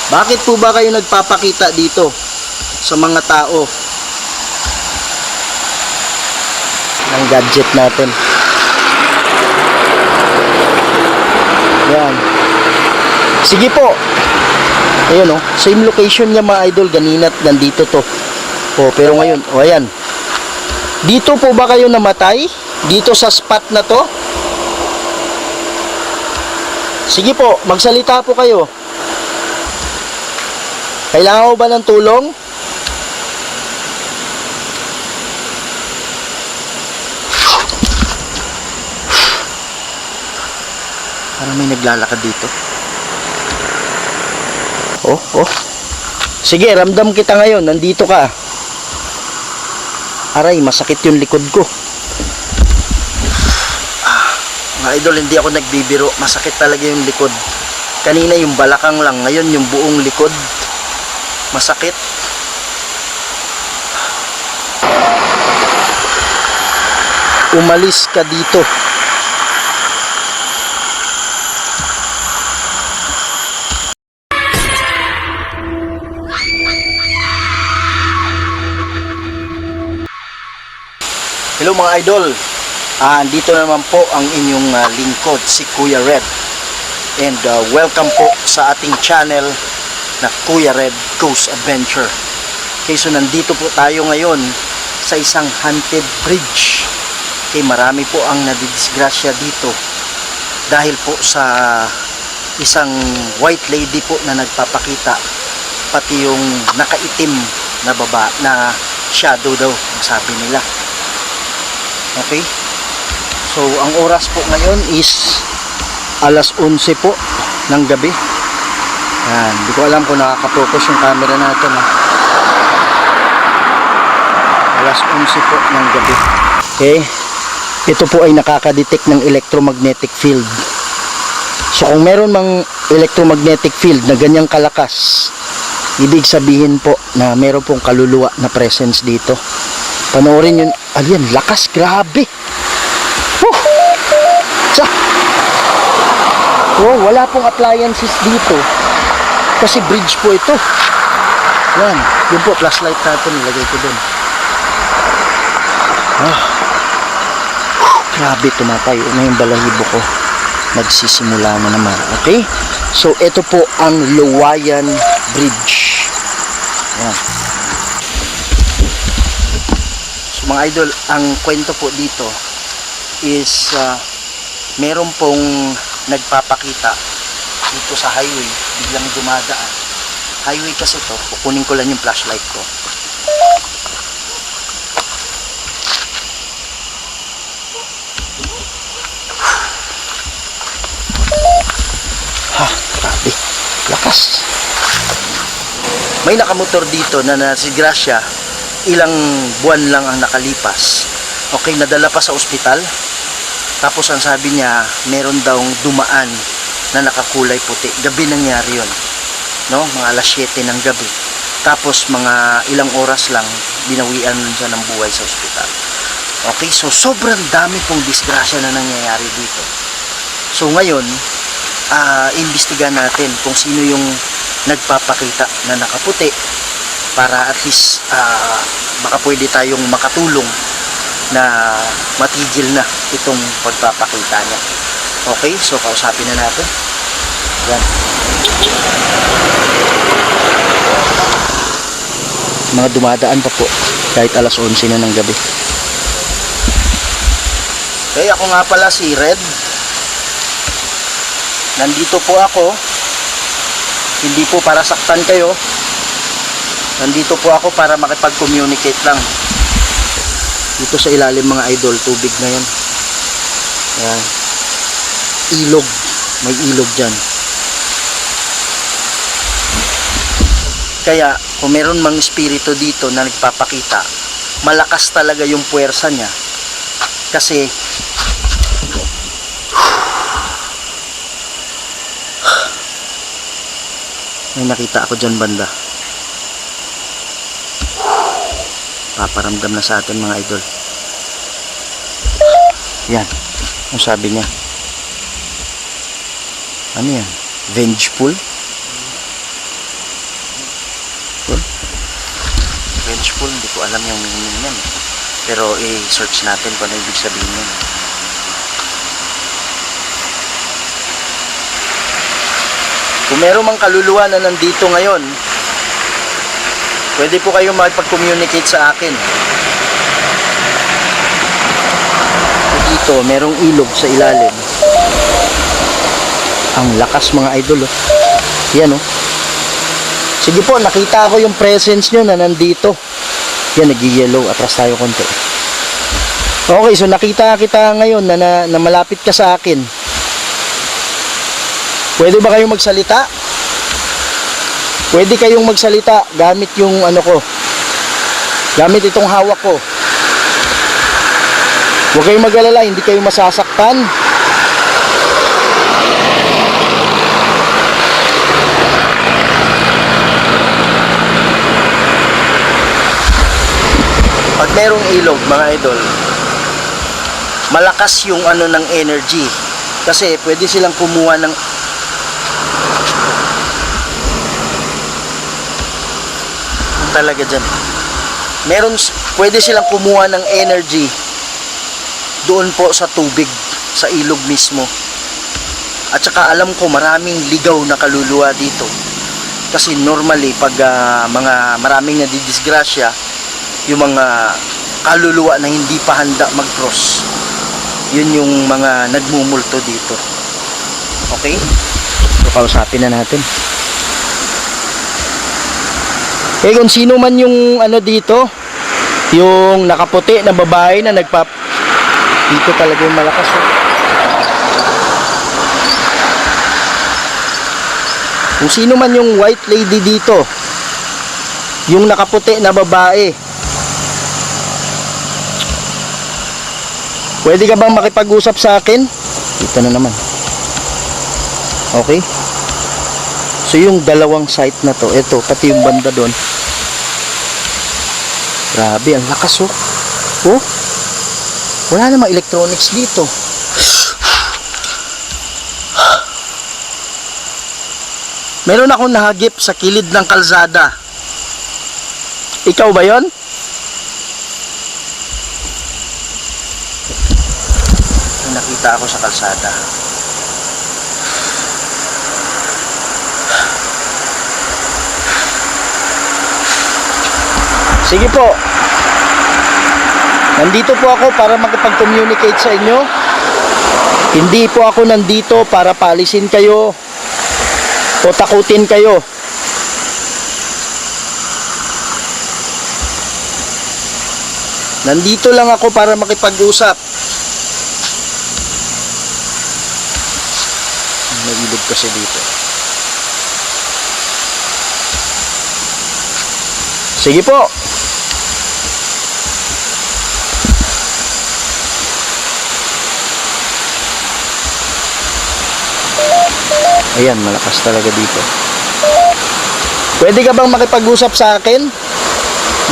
Bakit po ba kayo nagpapakita dito sa mga tao ng gadget natin? Yan. Sige po. Ayun oh, same location niya mga idol, ganina't nandito to. Oh, pero ngayon, oh ayan. Dito po ba kayo namatay? Dito sa spot na to? Sige po, magsalita po kayo. Kailangan mo ba ng tulong? Parang may naglalakad dito. Oh. Sige, ramdam kita ngayon. Nandito ka. Aray, masakit yung likod ko. Mga idol, hindi ako nagbibiro. Masakit talaga yung likod. Kanina yung balakang lang. Ngayon yung buong likod. Masakit. Umalis ka dito. Hello mga idol. Dito naman po ang inyong lingkod, si Kuya Red. And welcome po sa ating channel na Kuya Red Ghost Adventure. Okay, so nandito po tayo ngayon sa isang haunted bridge. Okay, marami po ang nadidisgrasya dito dahil po sa isang white lady po na nagpapakita, pati yung nakaitim na baba na shadow daw, ang sabi nila. Okay, so ang oras po ngayon is alas 11 po ng gabi. Yan, hindi ko alam kung nakaka-focus yung camera natin. Alas 11 po ng gabi. Okay, ito po ay nakaka-detect ng electromagnetic field. So kung meron mang electromagnetic field na ganyang kalakas, ibig sabihin po na meron pong kaluluwa na presence dito. Panoorin yun. Ayan, lakas, grabe. Oh, wala pong appliances dito kasi bridge po ito. Yan, yun po, flashlight natin, nilagay ko dun. Grabe, tumatayo na yung balahibo ko. Nagsisimula na naman. Okay, so ito po ang Luwayan Bridge. Yan. Mga idol, ang kwento po dito is meron pong nagpapakita dito sa highway, biglang dumadaan. Highway kasi to, kukunin ko lang yung flashlight ko. Grabe, lakas. May nakamotor dito na nasigrasya. Ilang buwan lang ang nakalipas. Okay, nadala pa sa ospital. Tapos ang sabi niya, meron daw dumaan na nakakulay puti. Gabi nangyari yun, no? Mga alas 7 ng gabi. Tapos mga ilang oras lang binawian siya ng buhay sa ospital. Okay, so sobrang dami pong disgrasya na nangyayari dito. So ngayon, imbestigahan natin kung sino yung nagpapakita na nakaputi, para at least baka pwede tayong makatulong na matigil na itong pagpapakita niya. Okay, so kausapin na natin. Yan. Mga dumadaan pa po kahit alas 11 na ng gabi. Okay, ako nga pala si Red. Nandito po ako. Hindi po para saktan kayo. Nandito po ako para makipag-communicate lang. Dito sa ilalim mga idol, tubig na yan. Ayan. Ilog. May ilog dyan. Kaya, kung meron mang espiritu dito na nagpapakita, malakas talaga yung puwersa niya. Kasi, may nakita ako dyan banda. Paparamdam na sa atin mga idol. Yan, ang sabi niya. Ano yan? Vengeful? peaceful. Hindi ko alam yung meaning yan. Pero i-search natin kung ano ibig sabihin yun. Kung meron mang kaluluwa na nandito ngayon, pwede po kayo makipag-communicate sa akin. Dito, merong ilog sa ilalim. Ang lakas mga idol. Oh. Yan oh. Sige po, nakita ko yung presence nyo na nandito. Yan, nag-yellow. Atras tayo konti. Okay, so nakita kita ngayon na malapit ka sa akin. Pwede ba kayong magsalita? Pwede kayong magsalita gamit yung ano ko. Gamit itong hawak ko. Huwag kayong mag-alala, hindi kayo masasaktan. Pag merong ilog, mga idol, malakas yung ano ng energy. Kasi pwede silang kumuha ng talaga dyan. Pwede silang kumuha ng energy doon po sa tubig, sa ilog mismo. At saka alam ko maraming ligaw na kaluluwa dito. Kasi normally pag maraming nadidisgrasya, yung mga kaluluwa na hindi pa handa mag-cross, yun yung mga nagmumulto dito. Okay? So kausapin na natin. Kung sino man yung ano dito, yung nakaputi na babae na dito talaga yung malakas. Oh. Kung sino man yung white lady dito, yung nakaputi na babae, pwede ka bang makipag-usap sa akin? Dito na naman. Okay? So yung dalawang site na to, ito, pati yung banda doon. Grabe, ang lakas oh. Oh? Wala namang electronics dito. Meron akong nahagip sa kilid ng kalsada. Ikaw ba yon? Nakita ako sa kalsada. Sige po. Nandito po ako para makipag-communicate sa inyo. Hindi po ako nandito para paalisin kayo o takutin kayo. Nandito lang ako para makipag-usap. May ilog kasi dito. Sige po. Ayan, malakas talaga dito. Pwede ka bang makipag-usap sa akin?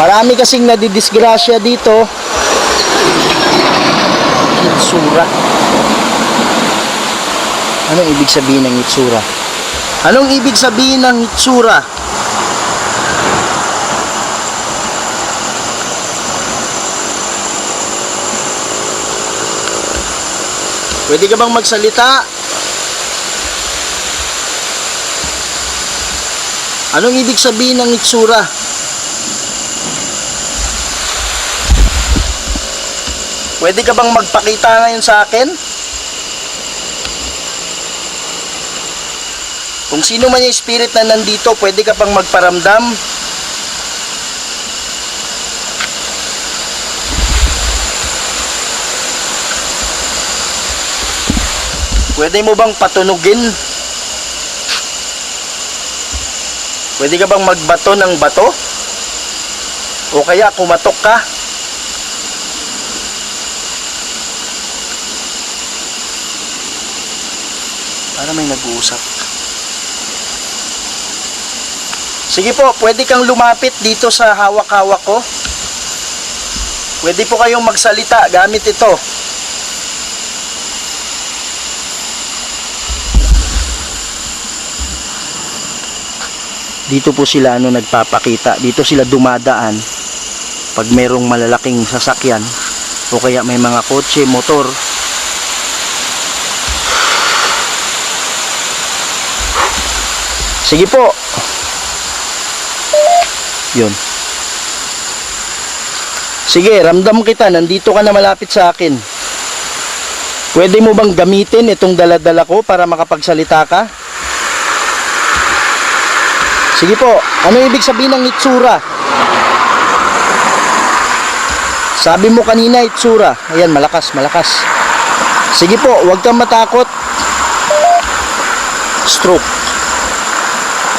Marami kasing nadidisgrasya dito. Itsura. Anong ibig sabihin ng itsura? Anong ibig sabihin ng itsura? Pwede ka bang magsalita? Anong ibig sabihin ng itsura? Pwede ka bang magpakita ngayon sa akin? Kung sino man yung spirit na nandito, pwede ka bang magparamdam? Pwede mo bang patunugin? Pwede ka bang magbato ng bato? O kaya kumatok ka? Para may nag-uusap. Sige po, pwede kang lumapit dito sa hawak-hawak ko. Pwede po kayong magsalita gamit ito. Dito po sila nagpapakita. Dito sila dumadaan pag merong malalaking sasakyan o kaya may mga kotse, motor. Sige po. Yun. Sige, ramdam kita, nandito ka na malapit sa akin. Pwede mo bang gamitin itong dala-dala ko para makapagsalita ka? Sige po, ano ibig sabihin ng itsura? Sabi mo kanina itsura. Ayan, malakas, malakas. Sige po, huwag kang matakot. Stroke.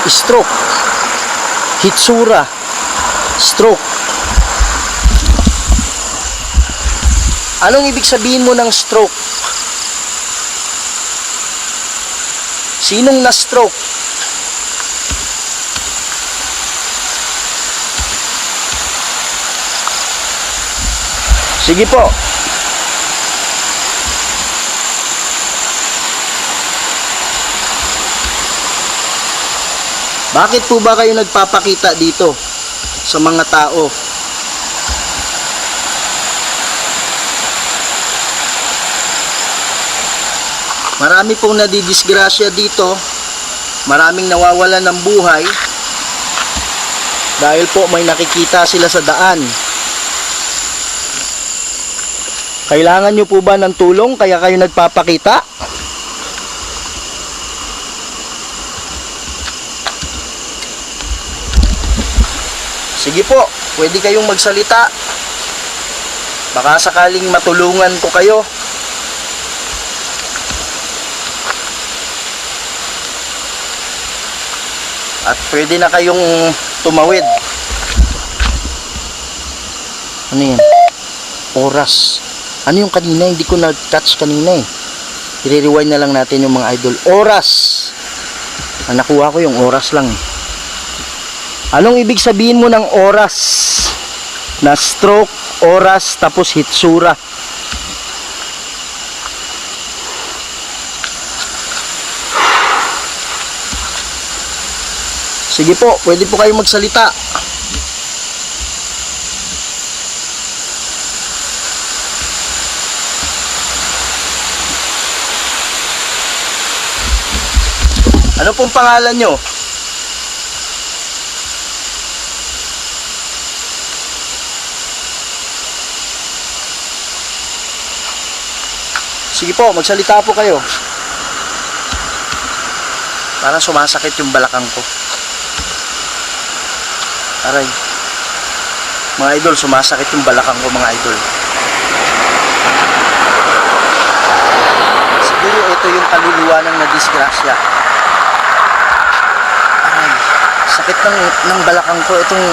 Stroke. Hitsura. Stroke. Anong ibig sabihin mo ng stroke? Sinong na-stroke? Sige po. Bakit po ba kayo nagpapakita dito sa mga tao? Marami pong nadidisgrasya dito. Maraming nawawalan ng buhay dahil po may nakikita sila sa daan. Kailangan nyo po ba ng tulong kaya kayo nagpapakita? Sige po, pwede kayong magsalita. Baka sakaling matulungan ko kayo. At pwede na kayong tumawid. Ano yan? Oras. Ano yung kanina? Hindi ko na-touch kanina eh. I-rewind na lang natin yung mga idol. Oras. Nakuha ko yung oras lang eh. Anong ibig sabihin mo ng oras? Na stroke, oras, tapos hitsura. Sige po, pwede po kayong magsalita. Ano pong pangalan nyo? Sige po, magsalita po kayo. Parang sumasakit yung balakang ko. Aray. Mga idol, sumasakit yung balakang ko, mga idol. Siguro ito yung kaluluwa ng nadisgrasya. Aray. Sakit ng balakang ko. Itong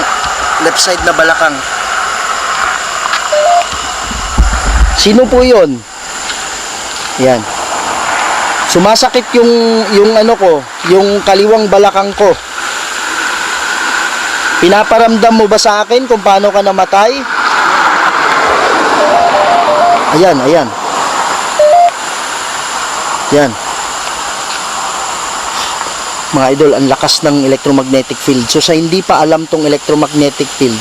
left side na balakang. Sino po yun? Yan. Sumasakit yung ano ko, yung kaliwang balakang ko. Pinaparamdam mo ba sa akin kung paano ka namatay? Ayan, ayan. Yan. Mga idol, ang lakas ng electromagnetic field. So sa hindi pa alam tong electromagnetic field,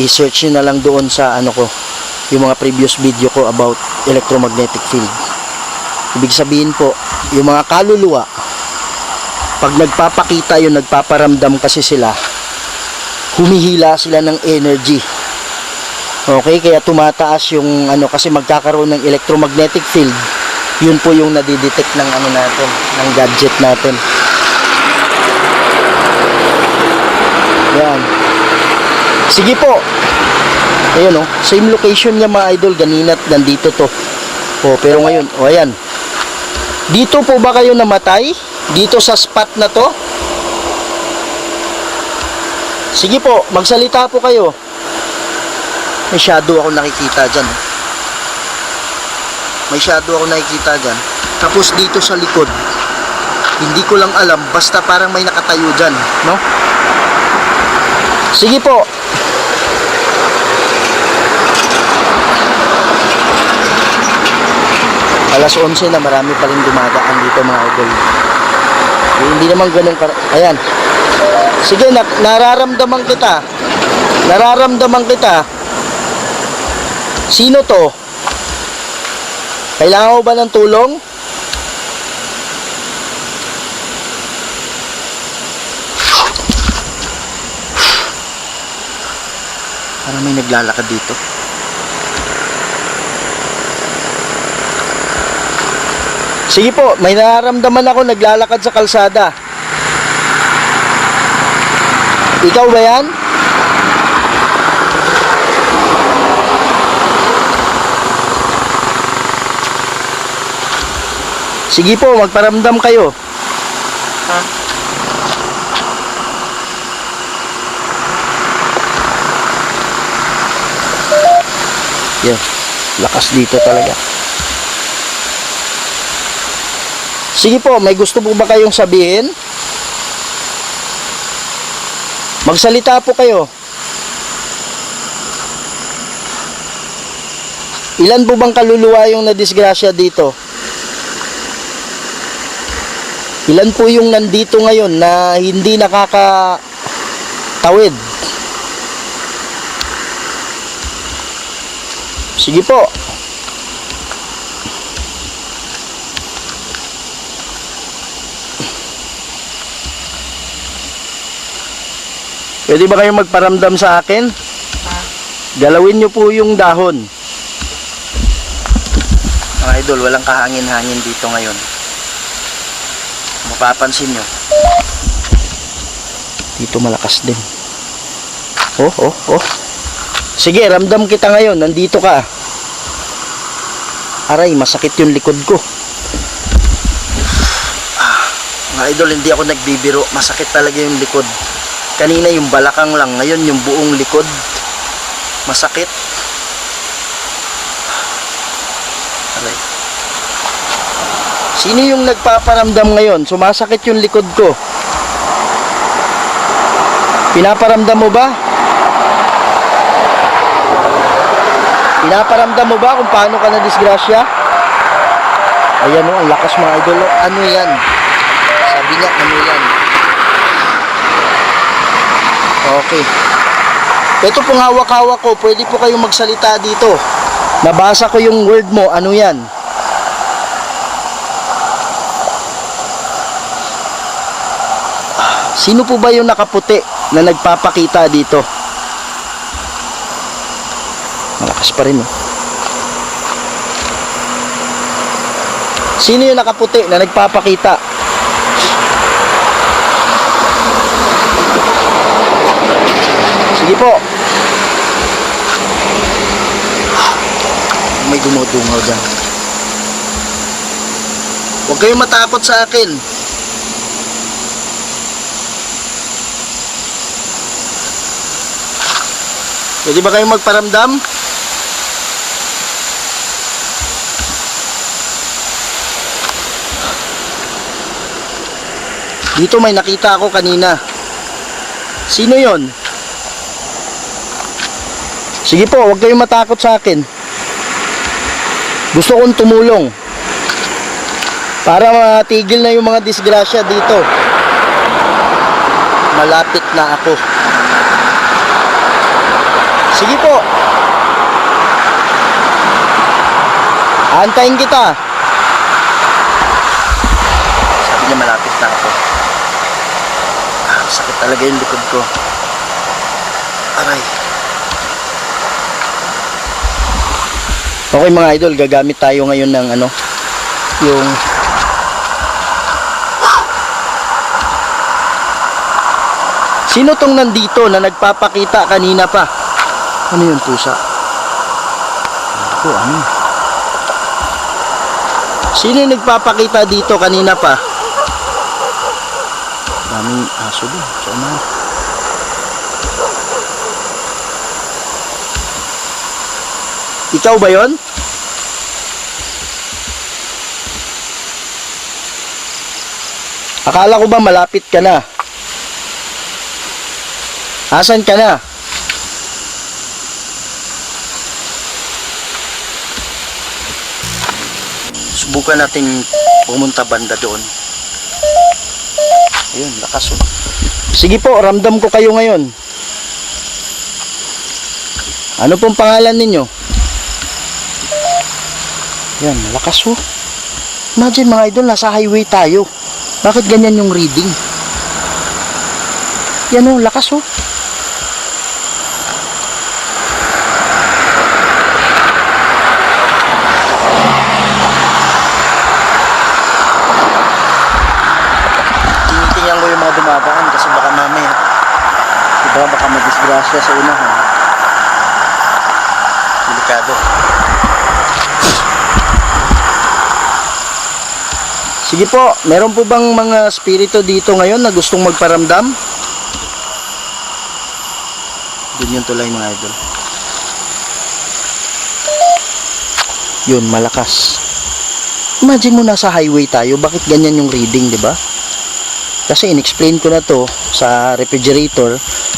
i-search nyo na lang doon sa ano ko, yung mga previous video ko about electromagnetic field. Ibig sabihin po, yung mga kaluluwa, pag nagpapakita yun, nagpaparamdam kasi sila, humihila sila ng energy. Okay, kaya tumataas yung ano, kasi magkakaroon ng electromagnetic field. Yun po yung nadidetect ng ano natin, ng gadget natin. Yan. Sige po. Ayun, oh, same location niya mga idol, ganina't nandito to. Oh, pero ngayon, oh ayan. Dito po ba kayo namatay? Dito sa spot na to? Sige po, magsalita po kayo. May shadow ako nakikita dyan. May shadow ako nakikita dyan. Tapos dito sa likod, hindi ko lang alam, basta parang may nakatayo dyan, no? Sige po. Alas 11 na, marami pa rin dumadaan dito mga idol. Hindi naman ganun. Ayan. Sige, nararamdaman kita. Nararamdaman kita. Sino to? Kailangan mo ba ng tulong? Parang may naglalakad dito. Sige po, may nararamdaman ako naglalakad sa kalsada. Ikaw ba yan? Sige po, magparamdam kayo. Yan, lakas dito talaga. Sige po, may gusto po ba kayong sabihin? Magsalita po kayo. Ilan po bang kaluluwa yung nadisgrasya dito? Ilan po yung nandito ngayon na hindi nakakatawid? Sige po. Pwede ba kayong magparamdam sa akin? Galawin nyo po yung dahon. Mga idol, walang kahangin-hangin dito ngayon. Mapapansin nyo, dito malakas din. Oh. Sige, ramdam kita ngayon. Nandito ka. Aray, masakit yung likod ko. Mga idol, hindi ako nagbibiro. Masakit talaga yung likod. Kanina yung balakang lang, ngayon yung buong likod. Masakit. Aray. Sino yung nagpaparamdam ngayon? Sumasakit yung likod ko. Pinaparamdam mo ba? Pinaparamdam mo ba kung paano ka na-disgrasya? Ayan o, ang lakas mga idol. Ano yan? Sabi niya, ano yan? Okay. Ito pong hawak-hawak ko, pwede po kayong magsalita dito. Nabasa ko yung word mo, ano yan? Sino po ba yung nakaputi na nagpapakita dito? Malakas pa rin, oh. Sino yung nakaputi na nagpapakita? Sige po. May dumudungaw dyan. Huwag kayong matakot sa akin. Pwede ba kayong magparamdam? Dito may nakita ako kanina. Sino yon? Sige po, huwag kayong matakot sa akin. Gusto kong tumulong para matigil na yung mga disgrasya dito. Malapit na ako. Sige po. Antayin kita. Sabi niya malapit na ako. Sakit talaga yung likod ko. Aray. Okay mga idol, gagamit tayo ngayon ng ano, yung sino tong nandito na nagpapakita kanina pa? Ano yun, pusa? Ano? Sino yung nagpapakita dito kanina pa? Daming aso din. Saan? Ikaw ba yon? Akala ko ba malapit ka na? Asan ka na? Subukan natin pumunta banda doon. Ayun, lakas oh. Sige po, ramdam ko kayo ngayon. Ano pong pangalan ninyo? Yan, malakas oh. Imagine mga idol, nasa highway tayo. Bakit ganyan yung reading? Yan oh, lakas oh. Tinitingnan ko yung mga dumadaan kasi baka mamaya, diba, baka madisgrasya sa unahan. Delikado. Sige po, meron po bang mga spirito dito ngayon na gustong magparamdam? Yun yung tulay mga idol. Yun, malakas. Imagine mo nasa highway tayo, bakit ganyan yung reading, di ba? Kasi in-explain ko na to sa refrigerator,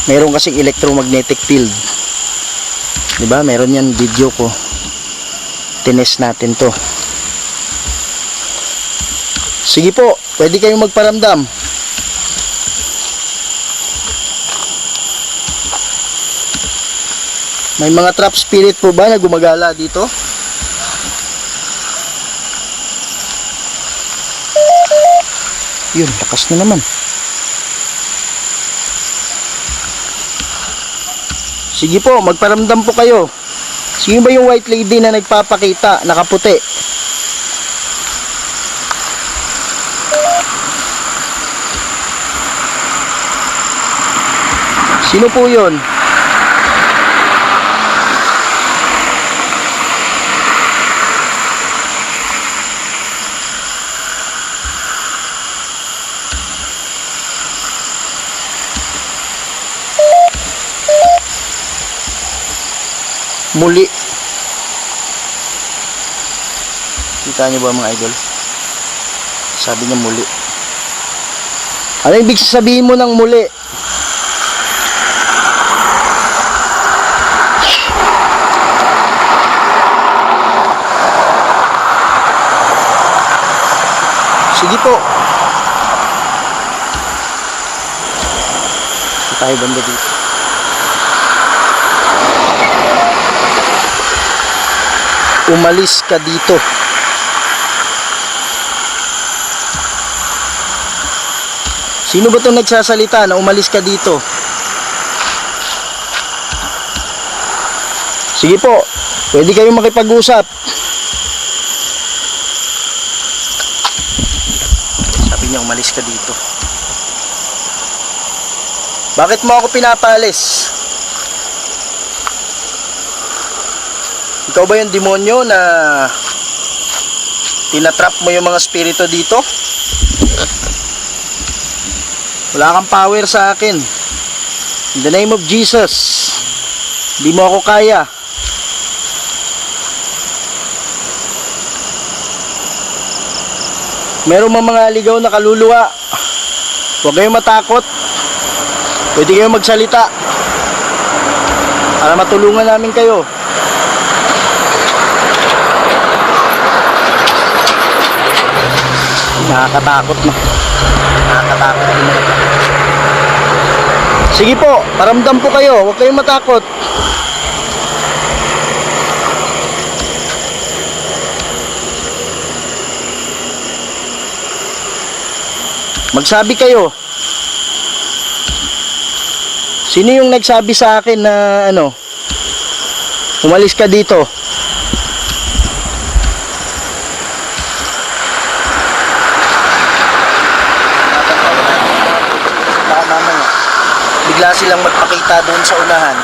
meron kasing electromagnetic field. Di ba? Meron yan video ko. Tinest natin to. Sige po, pwede kayong magparamdam. May mga trap spirit po ba na gumagala dito? Yun, lakas na naman. Sige po, magparamdam po kayo. Sino ba yung white lady na nagpapakita, nakaputi? Sino po yun? Muli. Kita niyo ba mga idol? Sabi niya muli. Ano ibig sabihin mo ng muli? Sige po. Ito tayo banda dito. Umalis ka dito. Sino ba itong nagsasalita na umalis ka dito? Sige po, pwede kayong makipag-usap. Sabi niya umalis ka dito. Bakit mo ako pinapaalis? Ikaw ba yung demonyo na tinatrap mo yung mga spirito dito? Wala kang power sa akin. In the name of Jesus, hindi mo ako kaya. Meron mga ligaw na kaluluwa. Huwag kayong matakot. Pwede kayong magsalita para matulungan namin kayo. Nakakatakot na. Nakakatakot din na. Sige po, paramdam po kayo. Huwag kayong matakot. Magsabi kayo. Sino yung nagsabi sa akin na ano? Umalis ka dito. Bigla silang magpakita doon sa unahan,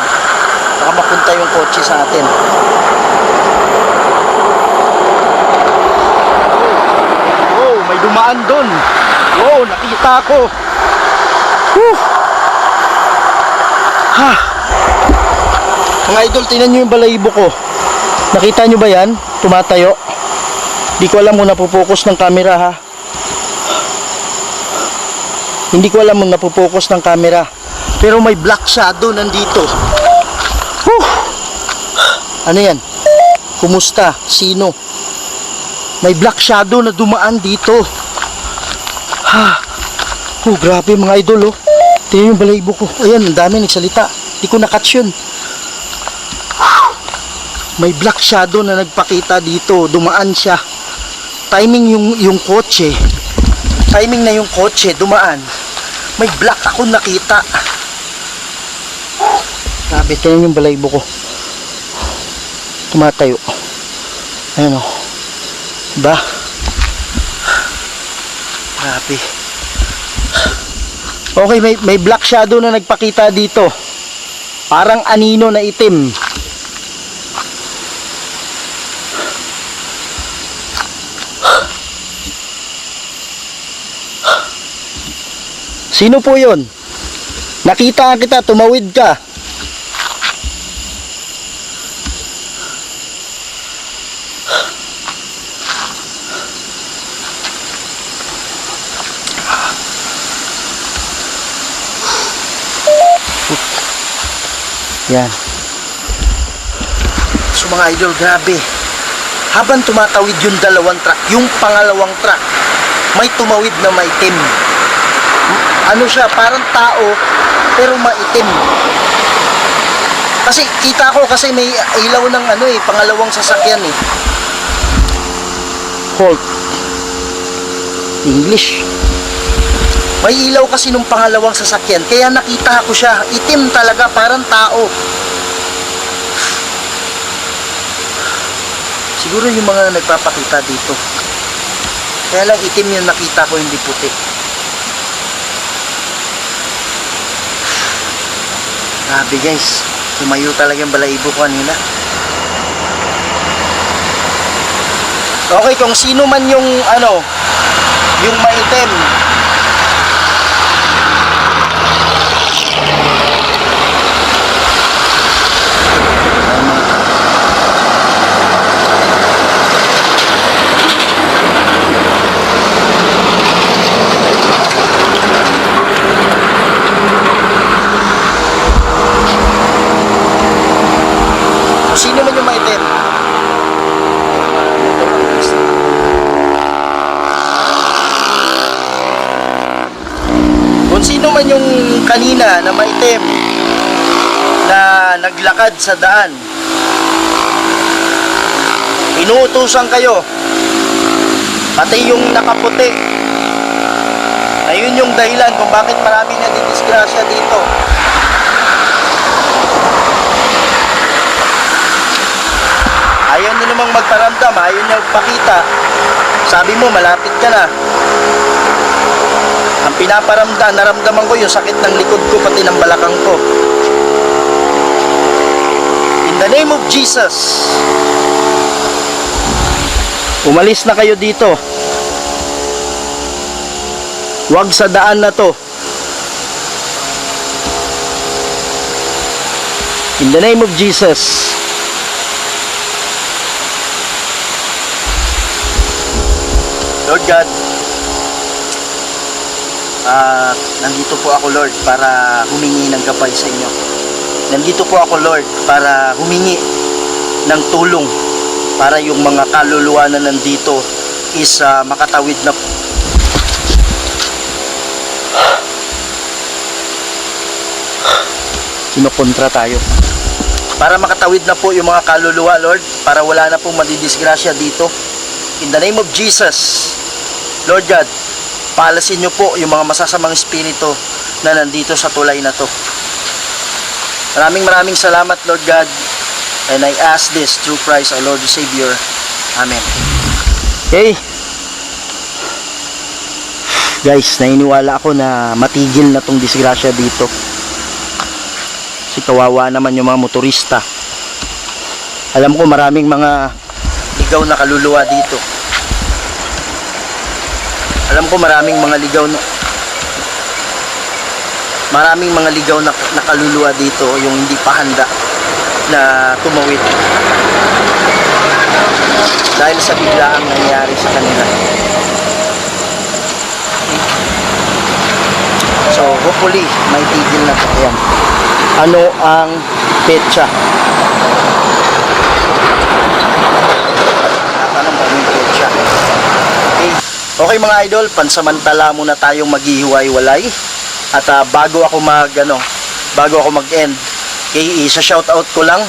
baka mapunta yung kotse sa atin. Oh, may dumaan doon. Oh, nakita ko. Ha. Mga idol, tingnan nyo yung balahibo ko. Nakita nyo ba yan? Tumatayo. Di ko alam kung napupokus ng camera ha. Hindi ko alam kung napupokus ng camera. Pero may black shadow nandito. Ano yan? Kumusta? Sino? May black shadow na dumaan dito. Grabe mga idol oh. Tingnan yung balahibo ko. Ayan, ang dami nagsalita. Di ko na-catch yun. May black shadow na nagpakita dito. Dumaan siya. Timing yung kotse. Timing na yung kotse. Dumaan. May black ako nakita. Grabe, tingnan yung balaybo ko. Tumatayo. Ayan o. Diba? Grabe. Okay, may black shadow na nagpakita dito. Parang anino na itim. Sino po yun? Nakita kita, tumawid ka. Yan. So mga idol, grabe. Habang tumatawid yung dalawang truck, yung pangalawang truck, may tumawid na maitim. Ano siya, parang tao, pero maitim. Kasi kita ko, kasi may ilaw ng pangalawang sasakyan eh. Halt. English. May ilaw kasi nung pangalawang sasakyan, kaya nakita ko siya, itim talaga, parang tao. Siguro yung mga nagpapakita dito. Kaya lang itim yung nakita ko, hindi puti. Grabe guys, tumayo talaga yung balahibo ko kanina. Okay, kung sino man yung yung maitim. Sino man yung maitim? Kung sino man yung kanina na maitim na naglakad sa daan, inuutusan kayo, pati yung nakaputi. Ayun yung dahilan kung bakit marami na didisgrasya dito. Ayaw nyo namang magparamdam, ayaw nyo magpakita. Sabi mo, malapit ka na. Ang naramdaman ko yung sakit ng likod ko, pati ng balakang ko. In the name of Jesus, umalis na kayo dito. Huwag sa daan na to. In the name of Jesus. Lord God, nandito po ako Lord para humingi ng gabay sa inyo. Nandito po ako Lord para humingi ng tulong para yung mga kaluluwa na nandito is makatawid na po. Kinukontra tayo. Para makatawid na po yung mga kaluluwa Lord, para wala na pong madidisgrasya dito. In the name of Jesus, Lord God, paalasin nyo po yung mga masasamang espiritu na nandito sa tulay na to. Maraming salamat Lord God, and I ask this through Christ our Lord and Savior. Amen. Okay. Guys, naniniwala ako na matigil na tong disgrasya dito. Kasi kawawa naman yung mga motorista. Alam ko maraming mga ligaw na kaluluwa dito. Alam ko maraming mga ligaw na kaluluwa dito yung hindi pa handa na tumawid dahil sa biglaang nangyari sa kanila. So hopefully may tigil na to. Ayan. Ano ang petsa? Okay mga idol, pansamantala muna tayong maghihiwa-hiwalay. At bago ako mag-end, okay, isa shoutout ko lang